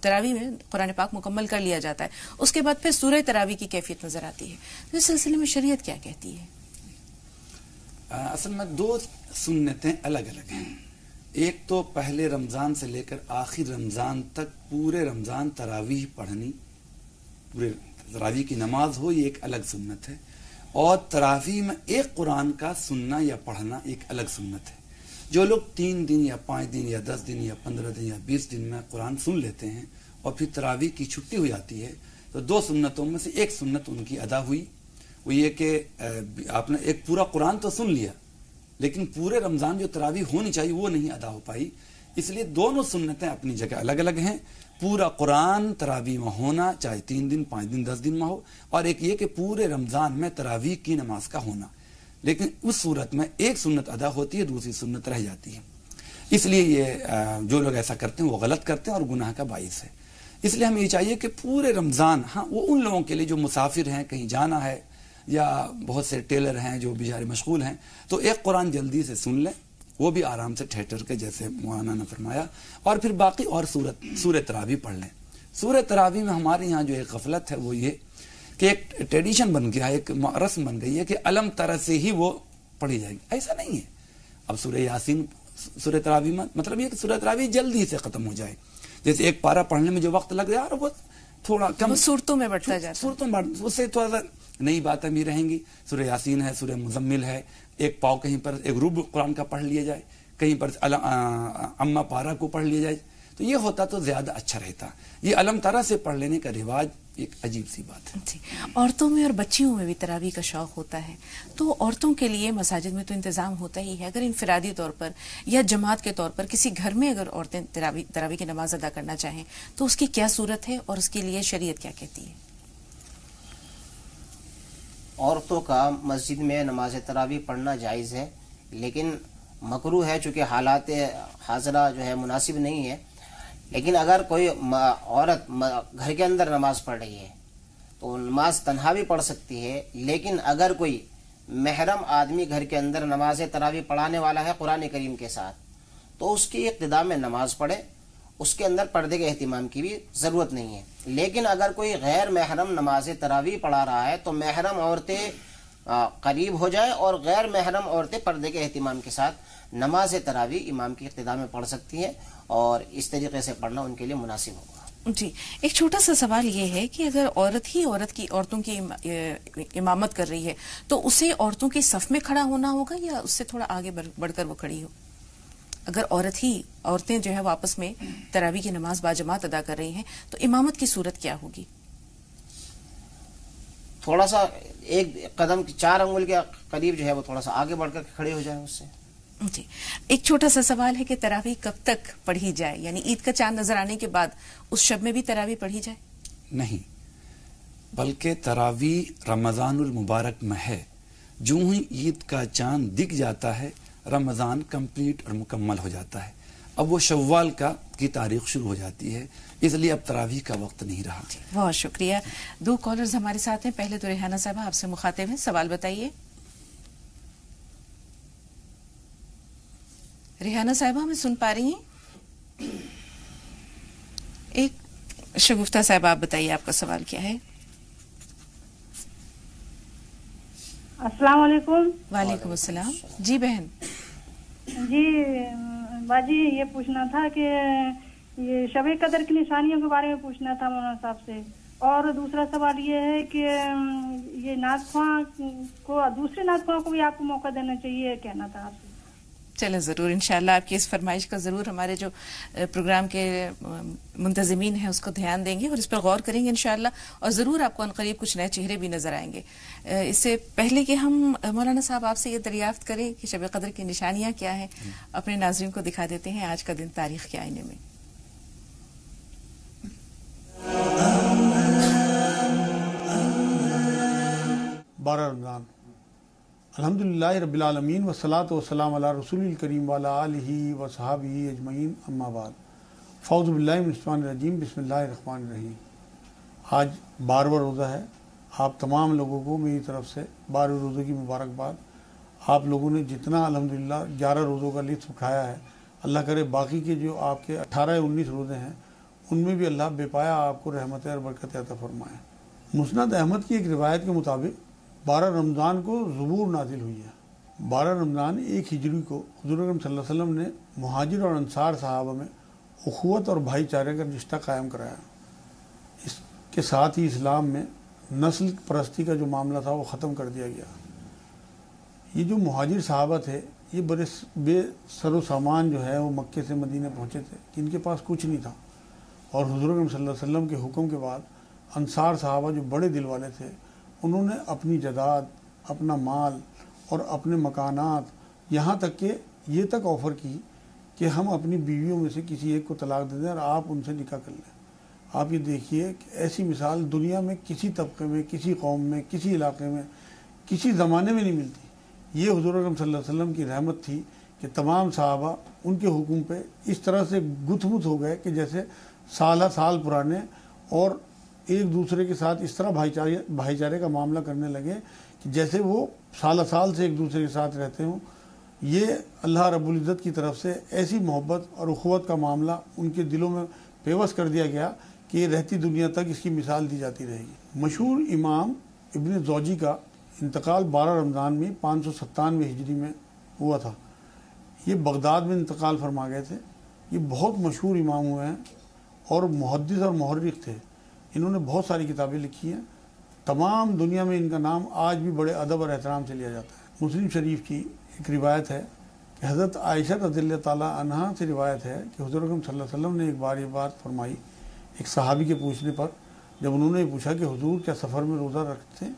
تراویح میں قرآن پاک مکمل کر لیا جاتا ہے، اس کے بعد پھر سورہ تراویح کی کیفیت نظر آتی ہے. تو اس سلسلے میں شریعت کیا کہتی ہے؟ اصل میں 2 سنتیں الگ الگ ہیں. ایک تو پہلے رمضان سے لے کر آخر رمضان تک پورے رمضان تراویح پڑھنی، پورے تراویح کی نماز ہو، یہ ایک الگ سنت ہے. اور تراویح میں ایک قرآن کا سننا یا پڑھنا ایک الگ سنت ہے. جو لوگ 3 دن یا 5 دن یا 10 دن یا 15 دن یا 20 دن میں قرآن سن لیتے ہیں اور پھر تراویح کی چھٹی ہو جاتی ہے، تو 2 سنتوں میں سے ایک سنت ان کی ادا ہوئی. وہ یہ کہ آپ نے ایک پورا قرآن تو سن لیا، لیکن پورے رمضان جو تراویح ہونی چاہیے وہ نہیں ادا ہو پائی. اس لیے دونوں سنتیں اپنی جگہ الگ الگ ہیں. پورا قرآن تراویح میں ہونا، چاہے 3 دن 5 دن 10 دن میں ہو، اور ایک یہ کہ پورے رمضان میں تراویح کی نماز کا ہونا. لیکن اس صورت میں ایک سنت ادا ہوتی ہے، دوسری سنت رہ جاتی ہے. اس لیے یہ جو لوگ ایسا کرتے ہیں وہ غلط کرتے ہیں اور گناہ کا باعث ہے. اس لیے ہمیں یہ چاہیے کہ پورے رمضان، ہاں وہ ان لوگوں کے لیے جو مسافر ہیں، کہیں جانا ہے، یا بہت سے ٹیلر ہیں جو بیچارے مشغول ہیں، تو ایک قرآن جلدی سے سن لیں، وہ بھی آرام سے ٹھہر کے، جیسے مولانا نے فرمایا، اور پھر باقی اور سورہ تراویح پڑھ لیں. سورہ تراویح میں ہمارے یہاں جو ایک غفلت ہے وہ یہ کہ ایک ٹریڈیشن بن گیا ہے، ایک رسم بن گئی ہے کہ علم تر سے ہی وہ پڑھی جائے گی. ایسا نہیں ہے. اب سورہ یاسین سورہ تراویح میں مطلب یہ کہ سورہ تراویح جلدی سے ختم ہو جائے. جیسے ایک پارہ پڑھنے میں جو وقت لگ جائے اور وہ تھوڑا کم صورتوں میں بڑھتا جاتا ہے، صورتوں میں اس سے تھوڑا سا نئی باتیں بھی رہیں گی. سورہ یاسین ہے، سورہ مزمل ہے، ایک پاؤ کہیں پر ایک ربع قرآن کا پڑھ لیا جائے، کہیں پر اما پارہ کو پڑھ لیا جائے، تو یہ ہوتا تو زیادہ اچھا رہتا. یہ علم ترا سے پڑھ لینے کا رواج ایک عجیب سی بات ہے. جی، عورتوں میں اور بچیوں میں بھی تراویح کا شوق ہوتا ہے، تو عورتوں کے لیے مساجد میں تو انتظام ہوتا ہی ہے. اگر انفرادی طور پر یا جماعت کے طور پر کسی گھر میں اگر عورتیں تراویح کی نماز ادا کرنا چاہیں تو اس کی کیا صورت ہے اور اس کے لیے شریعت کیا کہتی ہے؟ عورتوں کا مسجد میں نماز تراویح پڑھنا جائز ہے، لیکن مکروہ ہے چونکہ حالات حاضرہ جو ہے مناسب نہیں ہے. لیکن اگر کوئی عورت گھر کے اندر نماز پڑھ رہی ہے تو نماز تنہا بھی پڑھ سکتی ہے. لیکن اگر کوئی محرم آدمی گھر کے اندر نماز تراویح پڑھانے والا ہے قرآن کریم کے ساتھ، تو اس کی اقتداء میں نماز پڑھے، اس کے اندر پردے کے اہتمام کی بھی ضرورت نہیں ہے. لیکن اگر کوئی غیر محرم نماز تراویح پڑھا رہا ہے تو محرم عورتیں قریب ہو جائیں اور غیر محرم عورتیں پردے کے اہتمام کے ساتھ نماز تراویح امام کی اقتداء میں پڑھ سکتی ہیں، اور اس طریقے سے پڑھنا ان کے لیے مناسب ہوگا. جی، ایک چھوٹا سا سوال یہ ہے کہ اگر عورتوں کی امامت کر رہی ہے تو اسے عورتوں کے صف میں کھڑا ہونا ہوگا یا اس سے تھوڑا آگے بڑھ کر وہ کھڑی ہو؟ اگر عورتیں جو ہے وہ آپس میں تراویح کی نماز باجماعت ادا کر رہی ہیں تو امامت کی صورت کیا ہوگی؟ تھوڑا سا ایک قدم 4 انگل کے قریب جو ہے وہ تھوڑا سا آگے بڑھ کر کھڑے ہو جائیں اس سے. جی، ایک چھوٹا سا سوال ہے کہ تراویح کب تک پڑھی جائے؟ یعنی عید کا چاند نظر آنے کے بعد اس شب میں بھی تراویح پڑھی جائے؟ نہیں، بلکہ تراویح رمضان المبارک میں ہے. جو ہی عید کا چاند دکھ جاتا ہے رمضان کمپلیٹ اور مکمل ہو جاتا ہے. اب وہ شوال کی تاریخ شروع ہو جاتی ہے، اس لیے اب تراویح کا وقت نہیں رہا. بہت شکریہ. 2 کالرز ہمارے ساتھ ہیں. پہلے تو ریحانہ صاحبہ آپ سے مخاطب ہیں، سوال بتائیے. ریحانہ صاحبہ ہمیں سن پا رہی ہیں؟ ایک شگفتہ صاحبہ آپ بتائیے آپ کا سوال کیا ہے. السلام علیکم. وعلیکم السلام. جی بہن. جی باجی یہ پوچھنا تھا کہ یہ شب قدر کی نشانیوں کے بارے میں پوچھنا تھا مولانا صاحب سے. اور دوسرا سوال یہ ہے کہ یہ نعت خواں کو دوسرے نعت خواں کو بھی آپ کو موقع دینا چاہیے، کہنا تھا آپ سے. چلیں ضرور، انشاءاللہ آپ کی اس فرمائش کا ضرور ہمارے جو پروگرام کے منتظمین ہیں اس کو دھیان دیں گے اور اس پر غور کریں گے انشاءاللہ، اور ضرور آپ کو عنقریب کچھ نئے چہرے بھی نظر آئیں گے. اس سے پہلے کہ ہم مولانا صاحب آپ سے یہ دریافت کریں کہ شب قدر کی نشانیاں کیا ہیں، اپنے ناظرین کو دکھا دیتے ہیں آج کا دن تاریخ کے آئینے میں. رمضان. الحمدللہ رب العالمین والصلاة والسلام علی رسول الکریم وعلی آلہ وصحابہ اجمعین، اما بعد. فاعوذ باللہ من الشیطان الرجیم، بسم اللہ الرحمن الرحیم. آج 12واں روزہ ہے. آپ تمام لوگوں کو میری طرف سے 12ویں روزے کی مبارکباد. آپ لوگوں نے جتنا الحمدللہ 11 روزوں کا لطف اٹھایا ہے، اللہ کرے باقی کے جو آپ کے 18-19 روزے ہیں ان میں بھی اللہ بے پایا آپ کو رحمت اور برکت عطا فرمائے. مسند احمد کی ایک روایت کے مطابق 12 رمضان کو زبور نازل ہوئی ہے. 12 رمضان 1 ہجری کو حضور اکرم صلی اللہ علیہ وسلم نے مہاجر اور انصار صحابہ میں اخوت اور بھائی چارے کا رشتہ قائم کرایا. اس کے ساتھ ہی اسلام میں نسل پرستی کا جو معاملہ تھا وہ ختم کر دیا گیا. یہ جو مہاجر صحابہ تھے یہ بے سر و سامان جو ہے وہ مکے سے مدینہ پہنچے تھے، ان کے پاس کچھ نہیں تھا. اور حضور اکرم صلی اللہ علیہ وسلم کے حکم کے بعد انصار صحابہ جو بڑے دل والے تھے انہوں نے اپنی جائیداد، اپنا مال اور اپنے مکانات، یہاں تک کہ یہ تک آفر کی کہ ہم اپنی بیویوں میں سے کسی ایک کو طلاق دے دیں اور آپ ان سے نکاح کر لیں. آپ یہ دیکھیے کہ ایسی مثال دنیا میں کسی طبقے میں، کسی قوم میں، کسی علاقے میں، کسی زمانے میں نہیں ملتی. یہ حضور اکرم صلی اللہ علیہ وسلم کی رحمت تھی کہ تمام صحابہ ان کے حکم پہ اس طرح سے گتھ مت ہو گئے کہ جیسے سالہ سال پرانے، اور ایک دوسرے کے ساتھ اس طرح بھائی چارے کا معاملہ کرنے لگے کہ جیسے وہ سالہ سال سے ایک دوسرے کے ساتھ رہتے ہوں. یہ اللہ رب العزت کی طرف سے ایسی محبت اور اخوت کا معاملہ ان کے دلوں میں پیوست کر دیا گیا کہ یہ رہتی دنیا تک اس کی مثال دی جاتی رہے گی. مشہور امام ابن زوجی کا انتقال 12 رمضان میں 597 ہجری میں ہوا تھا. یہ بغداد میں انتقال فرما گئے تھے. یہ بہت مشہور امام ہوئے ہیں اور محدث اور محرخ تھے. انہوں نے بہت ساری کتابیں لکھی ہیں. تمام دنیا میں ان کا نام آج بھی بڑے ادب اور احترام سے لیا جاتا ہے. مسلم شریف کی ایک روایت ہے کہ حضرت عائشہ رضی اللہ تعالیٰ عنہا سے روایت ہے کہ حضور اکرم صلی اللہ علیہ وسلم نے ایک بار یہ بات فرمائی ایک صحابی کے پوچھنے پر. جب انہوں نے پوچھا کہ حضور کیا سفر میں روزہ رکھتے ہیں،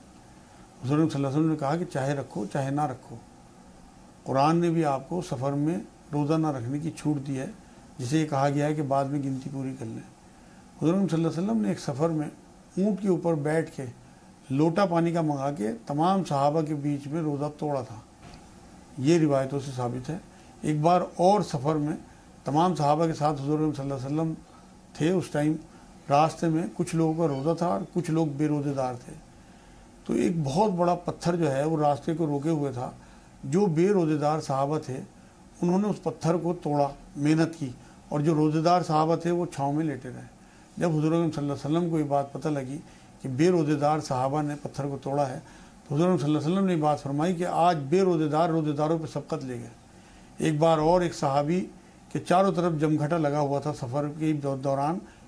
حضور اکرم صلی اللہ علیہ وسلم نے کہا کہ چاہے رکھو چاہے نہ رکھو. قرآن نے بھی آپ کو سفر میں روزہ نہ رکھنے کی چھوٹ دی ہے، جسے یہ کہا گیا ہے کہ بعد میں گنتی پوری کر لیں. حضور صلی اللہ علیہ وسلم نے ایک سفر میں اونٹ کے اوپر بیٹھ کے لوٹا پانی کا منگا کے تمام صحابہ کے بیچ میں روزہ توڑا تھا. یہ روایتوں سے ثابت ہے. ایک بار اور سفر میں تمام صحابہ کے ساتھ حضور صلی اللہ علیہ وسلم تھے. اس ٹائم راستے میں کچھ لوگوں کا روزہ تھا اور کچھ لوگ بے روزے دار تھے. تو ایک بہت بڑا پتھر جو ہے وہ راستے کو روکے ہوئے تھا. جو بے روزے دار صحابہ تھے انہوں نے اس پتھر کو توڑا، محنت کی، اور جو روزے دار صحابہ تھے وہ چھاؤں میں لیٹے رہے. جب حضور صلی اللہ علیہ وسلم کو یہ بات پتہ لگی کہ بے روزے دار صحابہ نے پتھر کو توڑا ہے، تو حضور صلی اللہ علیہ وسلم نے یہ بات فرمائی کہ آج بے روزے داروں پہ سبقت لے گئے. ایک بار اور ایک صحابی کے چاروں طرف جمگھٹا لگا ہوا تھا سفر کے دوران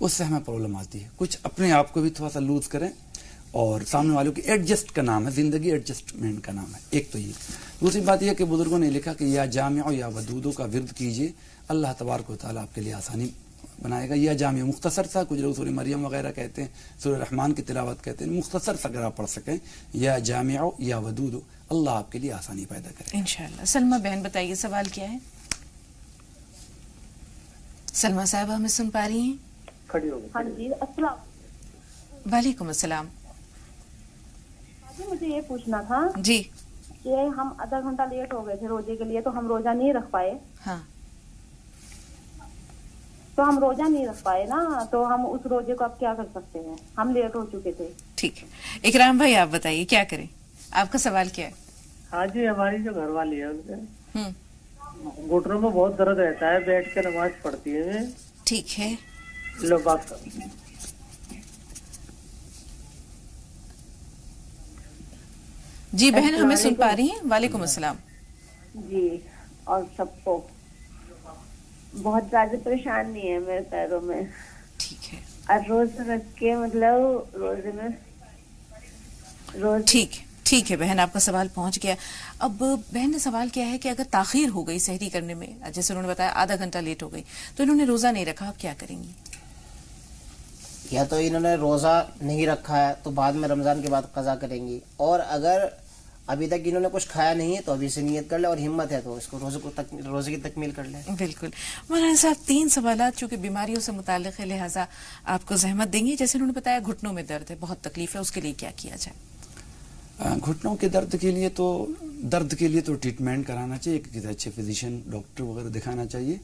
اس سے ہمیں پرابلم آتی ہے. کچھ اپنے آپ کو بھی تھوڑا سا لوز کریں اور سامنے والوں کی ایڈجسٹ کا نام ہے، زندگی ایڈجسٹمنٹ کا نام ہے. ایک تو یہ. دوسری بات یہ کہ بزرگوں نے لکھا کہ یا جامع یا ودودوں کا ورد کیجیے، اللہ تبارک و تعالیٰ آپ کے لیے آسانی بنائے گا. یا جامع مختصر سا، کچھ لوگ سورہ مریم وغیرہ کہتے ہیں، سورہ رحمان کی تلاوت کہتے ہیں، مختصر سا اگر آپ پڑھ سکیں یا جامع یا ودود، اللہ آپ کے لیے آسانی پیدا کرے انشاءاللہ. سلمہ بہن بتائیے سوال کیا ہے؟ سلمہ صاحبہ ہمیں سن پا رہی ہیں؟ کھڑی ہو گئی. ہاں جی السلام. وعلیکم السلام. جی مجھے یہ پوچھنا تھا جی کہ ہم آدھا گھنٹہ لیٹ ہو گئے تھے روزے کے لیے، تو ہم روزہ نہیں رکھ پائے. ہاں تو ہم روزہ نہیں رکھ پائے نا، تو ہم اس روزے کو اب کیا کر سکتے ہیں؟ ہم لیٹ ہو چکے تھے. ٹھیک ہے. اکرام بھائی آپ بتائیے کیا کریں؟ آپ کا سوال کیا ہے؟ ہاں جی ہماری جو گھر والی ہے ان کے گھٹنوں میں بہت درد رہتا ہے، بیٹھ کے نماز پڑھتی ہے. ٹھیک ہے. لو بات جی بہن ہمیں سن پا رہی ہیں؟ وعلیکم السلام. جی اور سب کو بہت زیادہ پریشانی ہے میرے پیروں میں. ٹھیک ہے. اور روز رکھ کے مطلب روزے میں ٹھیک ہے بہن آپ کا سوال پہنچ گیا. اب بہن نے سوال کیا ہے کہ اگر تاخیر ہو گئی سحری کرنے میں، جیسے انہوں نے بتایا آدھا گھنٹہ لیٹ ہو گئی، تو انہوں نے روزہ نہیں رکھا، آپ کیا کریں گی؟ یا تو انہوں نے روزہ نہیں رکھا ہے تو بعد میں رمضان کے بعد قضا کریں گی، اور اگر ابھی تک انہوں نے کچھ کھایا نہیں ہے تو ابھی سے نیت کر لے، اور ہمت ہے تو اس کو روزے کی تکمیل کر لیں. بالکل. مولانا صاحب 3 سوالات چونکہ بیماریوں سے متعلق ہے لہٰذا آپ کو زحمت دیں گے. جیسے انہوں نے بتایا گھٹنوں میں درد ہے، بہت تکلیف ہے، اس کے لیے کیا کیا جائے؟ گھٹنوں کے درد کے لیے تو ٹریٹمنٹ کرانا چاہیے، کسی اچھے فزیشین ڈاکٹر وغیرہ دکھانا چاہیے.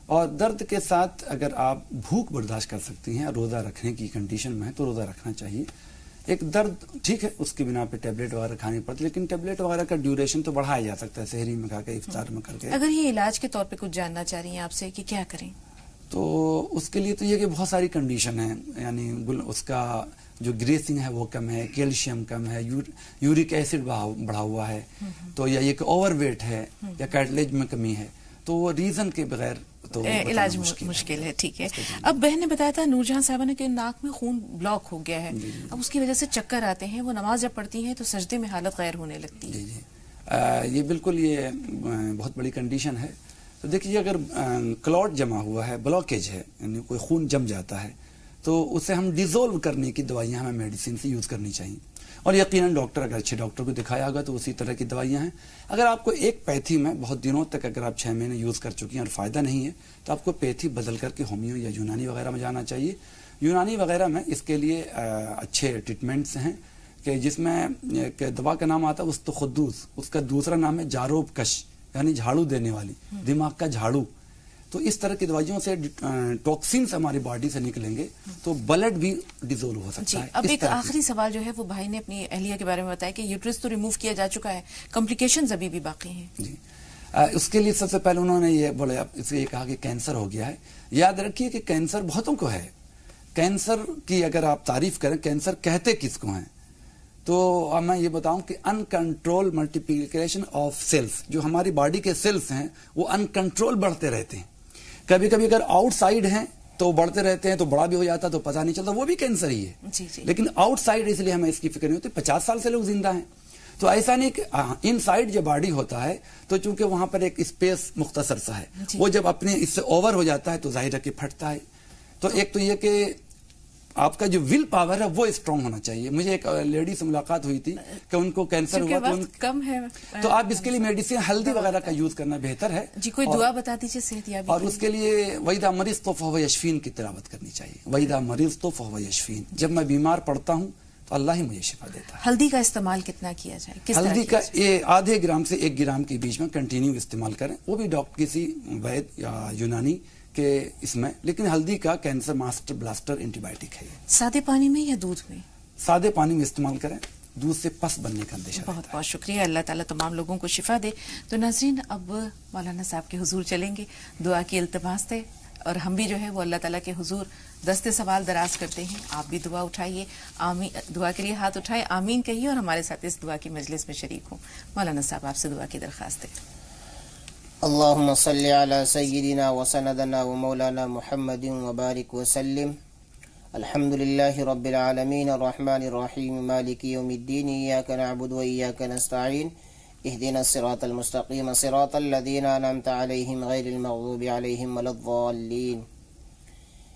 اور درد کے ساتھ اگر آپ بھوک برداشت کر سکتی ہیں، روزہ رکھنے کی کنڈیشن میں ہے تو روزہ رکھنا چاہیے. ایک درد ٹھیک ہے اس کی بنا پہ ٹیبلٹ وغیرہ کھانی پڑتی، لیکن ٹیبلٹ وغیرہ کا ڈیوریشن تو بڑھایا جا سکتا ہے سحری میں کھا کے، افطار میں کر کے. اگر یہ علاج کے طور پہ کچھ جاننا چاہ رہی ہیں آپ سے کہ کیا کریں، تو اس کے لیے تو یہ کہ بہت ساری کنڈیشن ہیں. یعنی اس کا جو گریسنگ ہے وہ کم ہے، کیلشیم کم ہے، یورک ایسڈ بڑھا ہوا ہے، تو یا یہ کہ اوور ویٹ ہے یا کارٹلیج میں کمی ہے، تو وہ ریزن کے بغیر تو علاج مشکل ہے. ٹھیک ہے. اب بہن نے بتایا تھا نور جہاں صاحبہ نے کہ ناک میں خون بلاک ہو گیا ہے، اب اس کی وجہ سے چکر آتے ہیں، وہ نماز جب پڑھتی ہیں تو سجدے میں حالت غیر ہونے لگتی ہے. یہ بالکل یہ بہت بڑی کنڈیشن ہے. تو دیکھیے اگر کلوٹ جمع ہوا ہے، بلاکیج ہے، یعنی کوئی خون جم جاتا ہے، تو اسے ہم ڈیزولو کرنے کی دوائیاں ہمیں میڈیسن سے یوز کرنی چاہیے. اور یقیناً ڈاکٹر اگر اچھے ڈاکٹر کو دکھایا ہوگا تو اسی طرح کی دوائیاں ہیں. اگر آپ کو ایک پیتھی میں بہت دنوں تک اگر آپ 6 مہینے یوز کر چکی ہیں اور فائدہ نہیں ہے تو آپ کو پیتھی بدل کر کے ہومیو یا یونانی وغیرہ میں جانا چاہیے. یونانی وغیرہ میں اس کے لیے اچھے ٹریٹمنٹس ہیں کہ جس میں ایک دوا کا نام آتا ہے استخدوس، اس کا دوسرا نام ہے جاروب کش، یعنی جھاڑو دینے والی، دماغ کا جھاڑو. تو اس طرح کی دوائیوں سے ٹاکسینز ہماری باڈی سے نکلیں گے تو بلڈ بھی ڈیزولو ہو سکتا ہے. اب ایک آخری سوال جو ہے وہ بھائی نے اپنی اہلیہ کے بارے میں بتایا کہ یوٹرس تو ریموو کیا جا چکا ہے، کمپلیکیشنز ابھی بھی باقی ہیں. جی اس کے لیے سب سے پہلے انہوں نے یہ بولے، اسے یہ کہا کہ کینسر ہو گیا ہے. یاد رکھیے کہ کینسر بہتوں کو ہے. کینسر کی اگر آپ تعریف کریں، کینسر کہتے کس کو ہیں، تو میں یہ بتاؤں کہ انکنٹرول ملٹیپلیکیشن آف سیلز، جو ہماری باڈی کے سیلز ہیں وہ انکنٹرول بڑھتے رہتے ہیں. کبھی کبھی اگر آؤٹ سائڈ ہیں تو بڑھتے رہتے ہیں، تو بڑا بھی ہو جاتا تو پتہ نہیں چلتا، وہ بھی کینسر ہی ہے. لیکن آؤٹ سائڈ اس لیے ہمیں اس کی فکر نہیں ہوتی. 50 سال سے لوگ زندہ ہیں، تو ایسا نہیں کہ ان سائڈ جو باڈی ہوتا ہے تو چونکہ وہاں پر ایک اسپیس مختصر سا ہے، وہ جب اپنے اس سے اوور ہو جاتا ہے تو ظاہر ہے کہ پھٹتا ہے. تو ایک تو یہ کہ آپ کا جو ول پاور ہے وہ اسٹرانگ ہونا چاہیے. مجھے ایک لیڈی سے ملاقات ہوئی تھی کہ ان کو کینسر ہوا کم ہے، تو آپ اس کے لیے میڈیسن ہلدی وغیرہ کا یوز کرنا بہتر ہے. جی کوئی دعا بتا دیجیے صحت یابی. اور اس کے لیے وَإِذَا مَرِضْتُ فَهُوَ يَشْفِينِ کی تلاوت کرنی چاہیے. وَإِذَا مَرِضْتُ فَهُوَ يَشْفِينِ، جب میں بیمار پڑتا ہوں تو اللہ ہی مجھے شفا دیتا ہے. ہلدی کا استعمال کتنا کیا جائے؟ ہلدی کا آدھے گرام سے 1 گرام کے بیچ میں کنٹینیو استعمال کریں، وہ بھی ڈاکٹر کسی وید یا یونانی کہ اس میں. لیکن ہلدی کا cancer master blaster antibiotic ہے. سادے پانی میں یا دودھ میں؟ سادے پانی میں استعمال کریں، دودھ سے پس بننے کا اندیشہ. بہت بہت شکریہ، اللہ تعالیٰ تمام لوگوں کو شفا دے. تو ناظرین اب مولانا صاحب کے حضور چلیں گے. دعا کی التماس ہے اور ہم بھی جو ہے وہ اللہ تعالیٰ کے حضور دستے سوال دراز کرتے ہیں. آپ بھی دعا اٹھائیے، آمین، دعا کے لیے ہاتھ اٹھائے، آمین کہیے اور ہمارے ساتھ اس دعا کی مجلس میں شریک ہوں. مولانا صاحب آپ سے دعا کی درخواست ہے. اللهم صل على سيدنا وسندنا ومولانا محمد وبارك وسلم. الحمد لله رب العالمين الرحمن الرحيم مالك يوم الدين إياك نعبد وإياك نستعين اهدنا الصراط المستقيم صراط الذين أنعمت عليهم غير المغضوب عليهم ولا الضالين.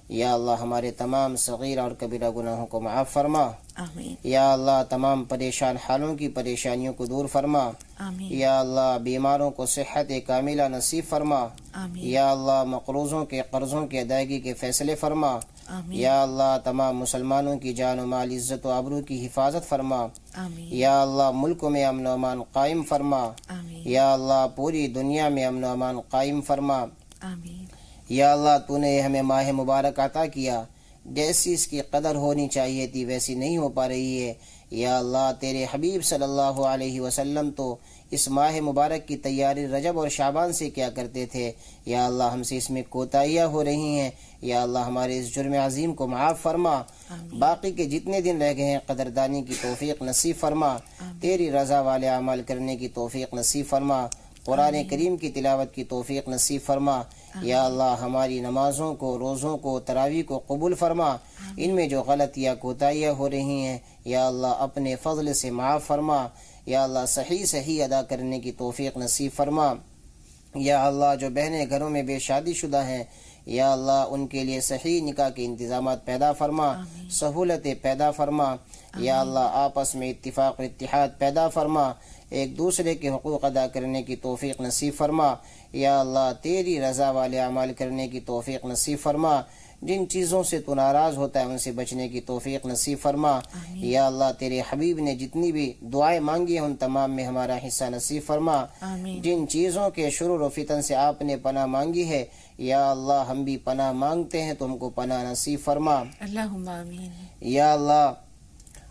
یا اللہ ہمارے تمام صغیر اور کبیرہ گناہوں کو معاف فرما. آمین. یا اللہ تمام پریشان حالوں کی پریشانیوں کو دور فرما. آمین. یا اللہ بیماروں کو صحت کاملہ نصیب فرما. آمین. یا اللہ مقروضوں کے قرضوں کی ادائیگی کے فیصلے فرما. آمین. یا اللہ تمام مسلمانوں کی جان و مال عزت و آبرو کی حفاظت فرما. آمین. یا اللہ ملک میں امن و امان قائم فرما. آمین. یا اللہ پوری دنیا میں امن و امان قائم فرما. آمین. یا اللہ تو نے ہمیں ماہ مبارک عطا کیا، جیسی اس کی قدر ہونی چاہیے تھی ویسی نہیں ہو پا رہی ہے. یا اللہ تیرے حبیب صلی اللہ علیہ وسلم تو اس ماہ مبارک کی تیاری رجب اور شعبان سے کیا کرتے تھے. یا اللہ ہم سے اس میں کوتاہیاں ہو رہی ہیں. یا اللہ ہمارے اس جرم عظیم کو معاف فرما. باقی کے جتنے دن رہ گئے ہیں قدردانی کی توفیق نصیب فرما. تیری رضا والے اعمال کرنے کی توفیق نصیب فرما. قرآن کریم کی تلاوت کی توفیق نصیب فرما. یا اللہ ہماری نمازوں کو، روزوں کو، تراویح کو قبول فرما. ان میں جو غلط یا کوتاہیاں ہو رہی ہیں یا اللہ اپنے فضل سے معاف فرما. یا اللہ صحیح ادا کرنے کی توفیق نصیب فرما. یا اللہ جو بہنیں گھروں میں بے شادی شدہ ہیں یا اللہ ان کے لیے صحیح نکاح کے انتظامات پیدا فرما، سہولتیں پیدا فرما. یا اللہ آپس میں اتفاق و اتحاد پیدا فرما، ایک دوسرے کے حقوق ادا کرنے کی توفیق نصیب فرما. یا اللہ تیری رضا والے اعمال کرنے کی توفیق نصیب فرما. جن چیزوں سے تو ناراض ہوتا ہے ان سے بچنے کی توفیق نصیب فرما. یا اللہ تیرے حبیب نے جتنی بھی دعائیں مانگی ہیں ان تمام میں ہمارا حصہ نصیب فرما. جن چیزوں کے شرور و فتن سے آپ نے پناہ مانگی ہے یا اللہ ہم بھی پناہ مانگتے ہیں تو ہم کو پناہ نصیب فرما. اللہم آمین. یا اللہ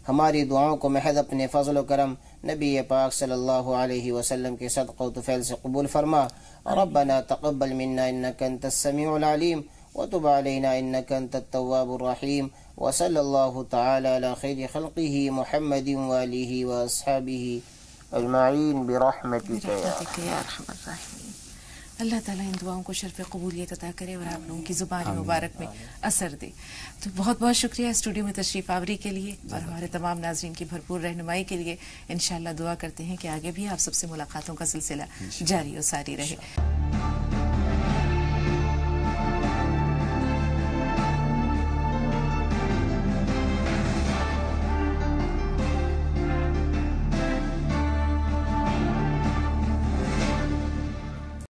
ہماری دعاؤں کو محض اپنے فضل و کرم نبی پاک صلی اللہ علیہ وسلم کے صدقہ و طفیل سے قبول فرما. ربنا تقبل منا انك انت السميع العليم وتب علينا انك انت التواب الرحيم وصلى الله تعالى على خير خلقه محمد وآله واصحابه اجمعین برحمتک یا ارحم الراحمین. اللہ تعالیٰ ان دعاؤں کو شرف قبولیت عطا کرے اور آپ لوگوں کی زبان مبارک میں اثر دے. تو بہت بہت شکریہ اسٹوڈیو میں تشریف آوری کے لیے اور ہمارے تمام ناظرین کی بھرپور رہنمائی کے لیے. انشاءاللہ دعا کرتے ہیں کہ آگے بھی آپ سب سے ملاقاتوں کا سلسلہ جاری و ساری رہے.